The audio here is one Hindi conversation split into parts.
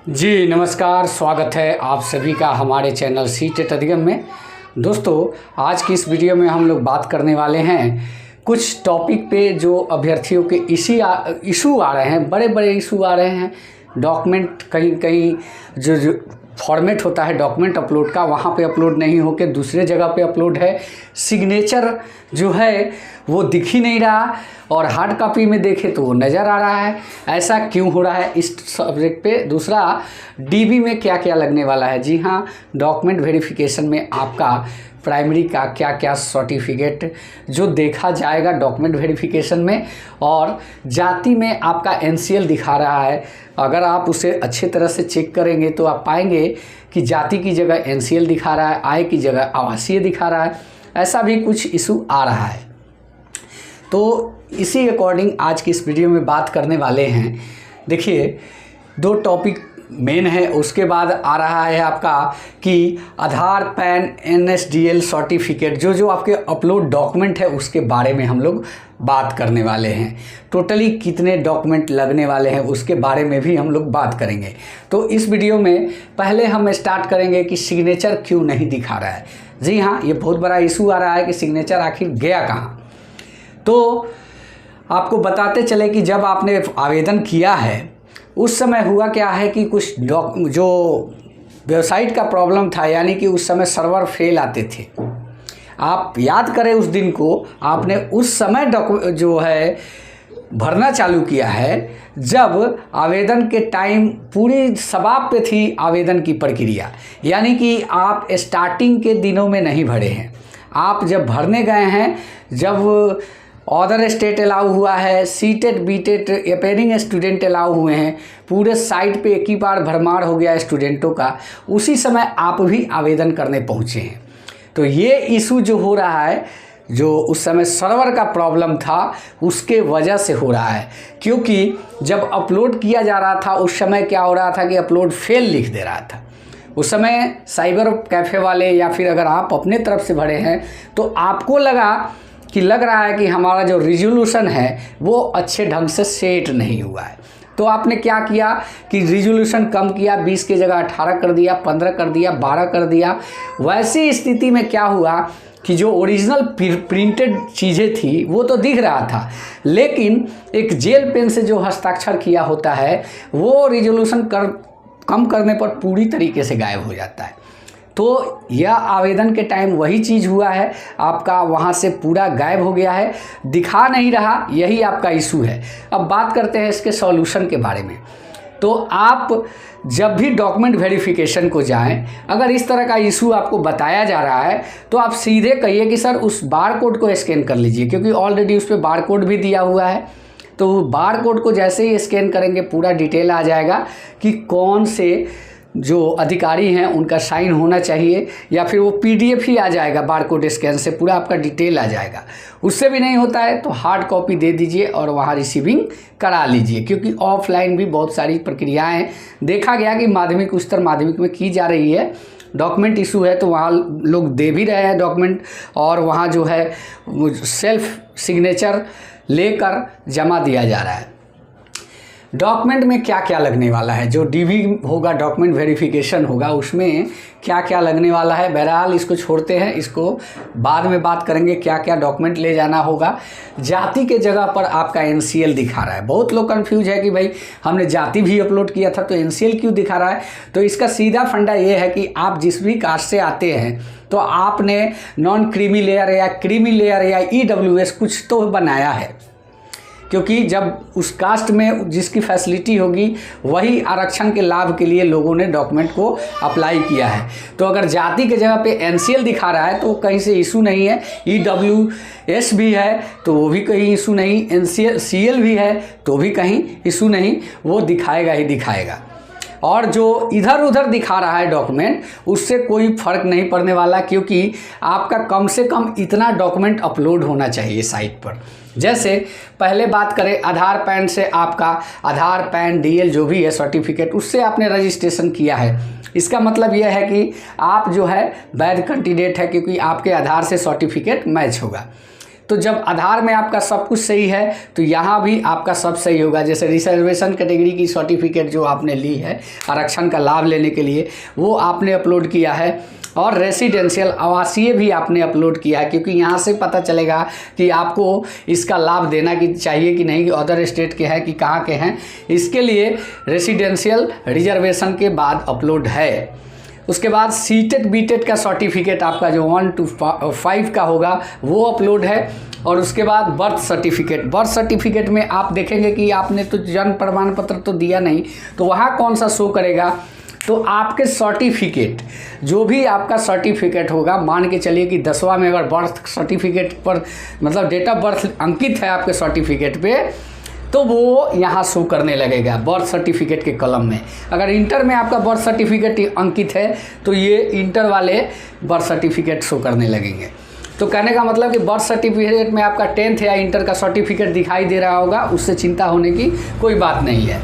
जी नमस्कार, स्वागत है आप सभी का हमारे चैनल सीटेट अधिगम में। दोस्तों, आज की इस वीडियो में हम लोग बात करने वाले हैं कुछ टॉपिक पे जो अभ्यर्थियों के इशू आ रहे हैं, बड़े बड़े इशू आ रहे हैं। डॉक्यूमेंट कहीं कहीं जो फॉर्मेट होता है डॉक्यूमेंट अपलोड का, वहाँ पे अपलोड नहीं होकर दूसरे जगह पे अपलोड है। सिग्नेचर जो है वो दिख ही नहीं रहा और हार्ड कॉपी में देखें तो वो नज़र आ रहा है। ऐसा क्यों हो रहा है, इस सब्जेक्ट पे। दूसरा, डीबी में क्या क्या लगने वाला है। जी हाँ, डॉक्यूमेंट वेरिफिकेशन में आपका प्राइमरी का क्या क्या सर्टिफिकेट जो देखा जाएगा डॉक्यूमेंट वेरिफिकेशन में, और जाति में आपका एनसीएल दिखा रहा है। अगर आप उसे अच्छे तरह से चेक करेंगे तो आप पाएंगे कि जाति की जगह एनसीएल दिखा रहा है, आय की जगह आवासीय दिखा रहा है। ऐसा भी कुछ इशू आ रहा है। तो इसी अकॉर्डिंग आज की इस वीडियो में बात करने वाले हैं। देखिए, दो टॉपिक मेन है, उसके बाद आ रहा है आपका कि आधार, पैन, एनएसडीएल सर्टिफिकेट, जो आपके अपलोड डॉक्यूमेंट है उसके बारे में हम लोग बात करने वाले हैं। टोटली कितने डॉक्यूमेंट लगने वाले हैं उसके बारे में भी हम लोग बात करेंगे। तो इस वीडियो में पहले हम स्टार्ट करेंगे कि सिग्नेचर क्यों नहीं दिखा रहा है। जी हाँ, ये बहुत बड़ा इशू आ रहा है कि सिग्नेचर आखिर गया कहाँ। तो आपको बताते चले कि जब आपने आवेदन किया है उस समय हुआ क्या है कि कुछ जो वेबसाइट का प्रॉब्लम था, यानी कि उस समय सर्वर फेल आते थे। आप याद करें उस दिन को, आपने उस समय जो है भरना चालू किया है जब आवेदन के टाइम पूरी शबाब पे थी आवेदन की प्रक्रिया, यानी कि आप स्टार्टिंग के दिनों में नहीं भरे हैं। आप जब भरने गए हैं, जब अदर स्टेट अलाउ हुआ है, सीटेट बीटेट अपेयरिंग स्टूडेंट अलाउ हुए हैं, पूरे साइट पे एक ही बार भरमार हो गया स्टूडेंटों का, उसी समय आप भी आवेदन करने पहुँचे हैं। तो ये इशू जो हो रहा है, जो उस समय सर्वर का प्रॉब्लम था उसके वजह से हो रहा है। क्योंकि जब अपलोड किया जा रहा था उस समय क्या हो रहा था कि अपलोड फेल लिख दे रहा था। उस समय साइबर कैफ़े वाले या फिर अगर आप अपने तरफ से भरे हैं तो आपको लग रहा है कि हमारा जो रिजोल्यूशन है वो अच्छे ढंग से सेट नहीं हुआ है। तो आपने क्या किया कि रिजोल्यूशन कम किया, 20 की जगह 18 कर दिया, 15 कर दिया, 12 कर दिया। वैसी स्थिति में क्या हुआ कि जो ओरिजिनल प्रिंटेड चीज़ें थी वो तो दिख रहा था, लेकिन एक जेल पेन से जो हस्ताक्षर किया होता है वो रिजोल्यूशन कम करने पर पूरी तरीके से गायब हो जाता है। तो यह आवेदन के टाइम वही चीज़ हुआ है, आपका वहाँ से पूरा गायब हो गया है, दिखा नहीं रहा, यही आपका इशू है। अब बात करते हैं इसके सॉल्यूशन के बारे में। तो आप जब भी डॉक्यूमेंट वेरिफिकेशन को जाएं, अगर इस तरह का इशू आपको बताया जा रहा है तो आप सीधे कहिए कि सर उस बार कोड को स्कैन कर लीजिए, क्योंकि ऑलरेडी उस पर बार कोड भी दिया हुआ है। तो बार कोड को जैसे ही स्कैन करेंगे पूरा डिटेल आ जाएगा कि कौन से जो अधिकारी हैं उनका साइन होना चाहिए, या फिर वो पीडीएफ ही आ जाएगा बारकोड स्कैन से, पूरा आपका डिटेल आ जाएगा। उससे भी नहीं होता है तो हार्ड कॉपी दे दीजिए और वहाँ रिसीविंग करा लीजिए, क्योंकि ऑफलाइन भी बहुत सारी प्रक्रियाएं देखा गया कि माध्यमिक, उच्चतर माध्यमिक में की जा रही है। डॉक्यूमेंट इशू है तो वहाँ लोग दे भी रहे हैं डॉक्यूमेंट, और वहाँ जो है सेल्फ सिग्नेचर लेकर जमा दिया जा रहा है। डॉक्यूमेंट में क्या क्या लगने वाला है, जो डीवी होगा, डॉक्यूमेंट वेरिफिकेशन होगा, उसमें क्या क्या लगने वाला है। बहरहाल इसको छोड़ते हैं, इसको बाद में बात करेंगे क्या क्या डॉक्यूमेंट ले जाना होगा। जाति के जगह पर आपका एनसीएल दिखा रहा है। बहुत लोग कंफ्यूज है कि भाई हमने जाति भी अपलोड किया था तो एनसीएल क्यों दिखा रहा है। तो इसका सीधा फंडा ये है कि आप जिस भी कास्ट से आते हैं तो आपने नॉन क्रीमी लेयर या क्रीमी लेयर या ईडब्ल्यूएस कुछ तो बनाया है, क्योंकि जब उस कास्ट में जिसकी फैसिलिटी होगी वही आरक्षण के लाभ के लिए लोगों ने डॉक्यूमेंट को अप्लाई किया है। तो अगर जाति के जगह पे एनसीएल दिखा रहा है तो कहीं से इशू नहीं है, ईडब्ल्यूएस भी है तो वो भी कहीं इशू नहीं, एनसीएल सीएल भी है तो भी कहीं इशू नहीं, वो दिखाएगा ही दिखाएगा। और जो इधर उधर दिखा रहा है डॉक्यूमेंट, उससे कोई फ़र्क नहीं पड़ने वाला, क्योंकि आपका कम से कम इतना डॉक्यूमेंट अपलोड होना चाहिए साइट पर। जैसे पहले बात करें आधार, पैन से आपका आधार, पैन, डीएल जो भी है सर्टिफिकेट, उससे आपने रजिस्ट्रेशन किया है। इसका मतलब यह है कि आप जो है वैध कैंडिडेट है, क्योंकि आपके आधार से सर्टिफिकेट मैच होगा। तो जब आधार में आपका सब कुछ सही है तो यहाँ भी आपका सब सही होगा। जैसे रिजर्वेशन कैटेगरी की सर्टिफिकेट जो आपने ली है आरक्षण का लाभ लेने के लिए, वो आपने अपलोड किया है, और रेसिडेंशियल आवासीय भी आपने अपलोड किया है, क्योंकि यहाँ से पता चलेगा कि आपको इसका लाभ देना कि चाहिए कि नहीं, कि अदर स्टेट के हैं कि कहाँ के हैं। इसके लिए रेसिडेंशियल रिजर्वेशन के बाद अपलोड है। उसके बाद सीटेट बीटेट का सर्टिफिकेट आपका जो 1 to 5 का होगा वो अपलोड है। और उसके बाद बर्थ सर्टिफिकेट में आप देखेंगे कि आपने तो जन्म प्रमाण पत्र तो दिया नहीं, तो वहाँ कौन सा शो करेगा, तो आपके सर्टिफिकेट जो भी आपका सर्टिफिकेट होगा, मान के चलिए कि 10वां में अगर बर्थ सर्टिफिकेट पर मतलब डेट ऑफ बर्थ अंकित है आपके सर्टिफिकेट पे, तो वो यहाँ शो करने लगेगा बर्थ सर्टिफिकेट के कॉलम में। अगर इंटर में आपका बर्थ सर्टिफिकेट अंकित है तो ये इंटर वाले बर्थ सर्टिफिकेट शो करने लगेंगे। तो कहने का मतलब कि बर्थ सर्टिफिकेट में आपका 10th या इंटर का सर्टिफिकेट दिखाई दे रहा होगा, उससे चिंता होने की कोई बात नहीं है।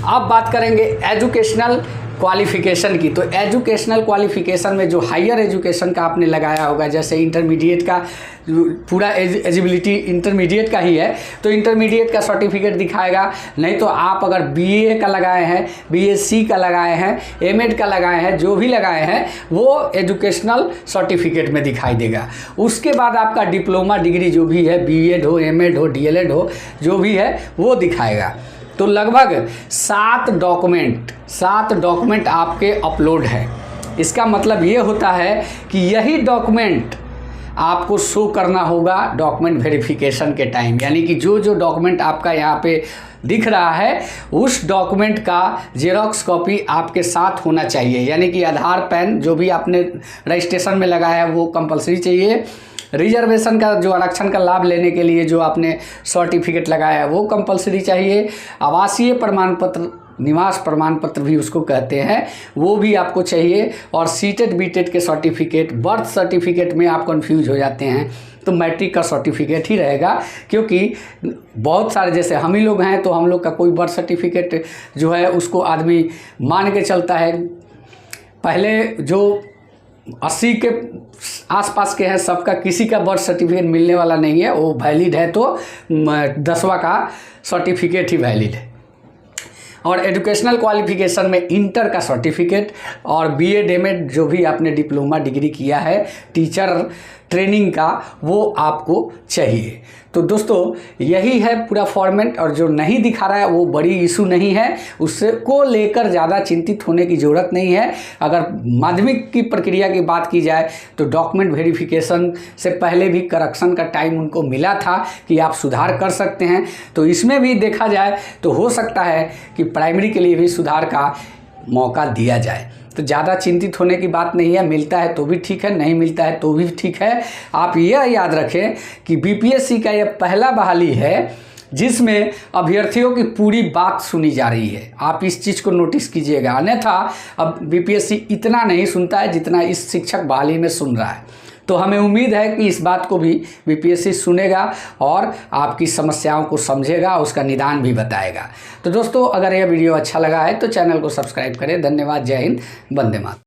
अब बात करेंगे एजुकेशनल क्वालिफ़िकेशन की। तो एजुकेशनल क्वालिफ़िकेशन में जो हायर एजुकेशन का आपने लगाया होगा, जैसे इंटरमीडिएट का पूरा एजिबिलिटी इंटरमीडिएट का ही है तो इंटरमीडिएट का सर्टिफिकेट दिखाएगा। नहीं तो आप अगर बीए का लगाए हैं, बीएससी का लगाए हैं, एमएड का लगाए हैं, जो भी लगाए हैं वो एजुकेशनल सर्टिफिकेट में दिखाई देगा। उसके बाद आपका डिप्लोमा डिग्री जो भी है, बीएड हो, एमएड हो, डीएलएड हो, जो भी है वो दिखाएगा। तो लगभग 7 डॉक्यूमेंट आपके अपलोड है। इसका मतलब ये होता है कि यही डॉक्यूमेंट आपको शो करना होगा डॉक्यूमेंट वेरिफिकेशन के टाइम, यानी कि जो डॉक्यूमेंट आपका यहाँ पे दिख रहा है उस डॉक्यूमेंट का जेरॉक्स कॉपी आपके साथ होना चाहिए। यानी कि आधार, पैन जो भी आपने रजिस्ट्रेशन में लगाया है वो कंपलसरी चाहिए। रिजर्वेशन का जो आरक्षण का लाभ लेने के लिए जो आपने सर्टिफिकेट लगाया है वो कंपलसरी चाहिए। आवासीय प्रमाण पत्र, निवास प्रमाण पत्र भी उसको कहते हैं, वो भी आपको चाहिए। और सीटेट बीटेट के सर्टिफिकेट, बर्थ सर्टिफिकेट में आप कंफ्यूज हो जाते हैं तो मैट्रिक का सर्टिफिकेट ही रहेगा, क्योंकि बहुत सारे जैसे हम ही लोग हैं तो हम लोग का कोई बर्थ सर्टिफिकेट जो है उसको आदमी मान के चलता है। पहले जो 80 के आसपास के हैं सबका किसी का बर्थ सर्टिफिकेट मिलने वाला नहीं है, वो वैलिड है तो 10वां का सर्टिफिकेट ही वैलिड है। और एजुकेशनल क्वालिफिकेशन में इंटर का सर्टिफिकेट और बीएड एमएड जो भी आपने डिप्लोमा डिग्री किया है टीचर ट्रेनिंग का वो आपको चाहिए। तो दोस्तों यही है पूरा फॉर्मेट, और जो नहीं दिखा रहा है वो बड़ी इशू नहीं है, उससे को लेकर ज़्यादा चिंतित होने की ज़रूरत नहीं है। अगर माध्यमिक की प्रक्रिया की बात की जाए तो डॉक्यूमेंट वेरिफिकेशन से पहले भी करेक्शन का टाइम उनको मिला था कि आप सुधार कर सकते हैं, तो इसमें भी देखा जाए तो हो सकता है कि प्राइमरी के लिए भी सुधार का मौका दिया जाए। तो ज़्यादा चिंतित होने की बात नहीं है, मिलता है तो भी ठीक है, नहीं मिलता है तो भी ठीक है। आप यह याद रखें कि बीपीएससी का यह पहला बहाली है जिसमें अभ्यर्थियों की पूरी बात सुनी जा रही है। आप इस चीज़ को नोटिस कीजिएगा, अन्यथा अब बीपीएससी इतना नहीं सुनता है जितना इस शिक्षक बहाली में सुन रहा है। तो हमें उम्मीद है कि इस बात को भी बीपीएससी सुनेगा और आपकी समस्याओं को समझेगा, उसका निदान भी बताएगा। तो दोस्तों अगर यह वीडियो अच्छा लगा है तो चैनल को सब्सक्राइब करें। धन्यवाद। जय हिंद, वंदे मातरम।